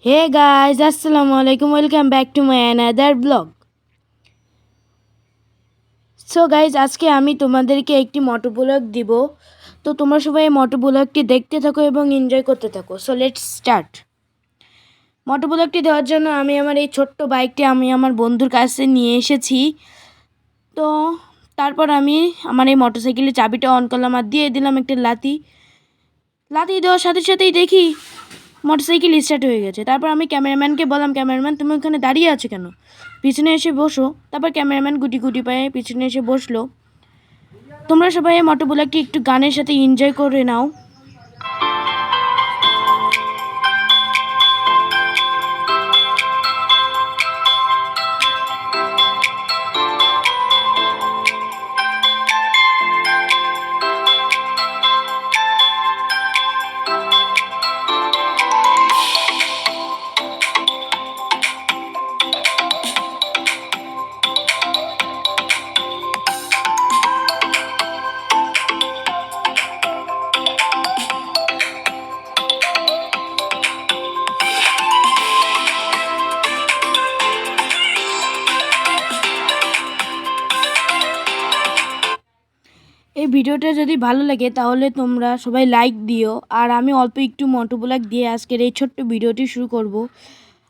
Hey guys, Assalamualaikum. Welcome back to my another vlog. So guys আজকে আমি তোমাদেরকে একটি মোটো ব্লগ দিব। তো তোমরা সবাই এই মোটো ব্লগটি দেখতে থাকো এবং এনজয় করতে থাকো। So let's start. মোটো ব্লগটি দেওয়ার জন্য আমি আমার এই ছোট্ট বাইকটি আমি আমার বন্ধুর কাছে নিয়ে এসেছি। তো তারপর আমি আমার এই মোটরসাইকেলের চাবিটা অন করলাম আর দিয়ে দিলাম একটা লাথি দেওয়ার সাথে সাথেই দেখি মোটরসাইকেল স্টার্ট হয়ে গেছে। তারপর আমি ক্যামেরাম্যানকে বললাম, ক্যামেরাম্যান তুমি ওখানে দাঁড়িয়ে আছো কেন, পিছনে এসে বসো। তারপর ক্যামেরাম্যান গুটি গুটি পায়ে পিছনে এসে বসলো। তোমরা সবাই এই মোটো ব্লগটি একটু গানের সাথে এনজয় করে নাও। এই ভিডিওটা যদি ভালো লাগে তাহলে তোমরা সবাই লাইক দিও। আর আমি অল্প একটু মোটো ব্লগ দিয়ে আজকের এই ছোট্ট ভিডিওটি শুরু করব।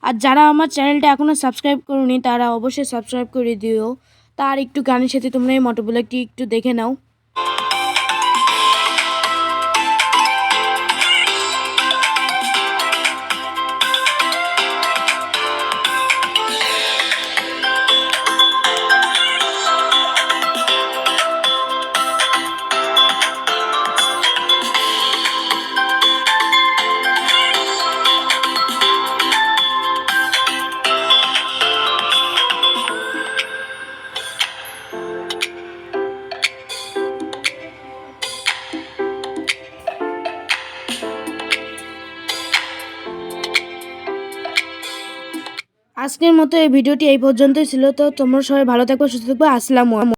আর যারা আমার চ্যানেলটা এখনও সাবস্ক্রাইব করোনি তারা অবশ্যই সাবস্ক্রাইব করে দিও। তার একটু গানের সাথে তোমরা এই মোটো ব্লগটি একটু দেখে নাও। আজকের মতো এই ভিডিওটি এই পর্যন্তই ছিল। তো তোমরা সবাই ভালো থাকবে, সুস্থ থাকবে। আসসালামু আলাইকুম।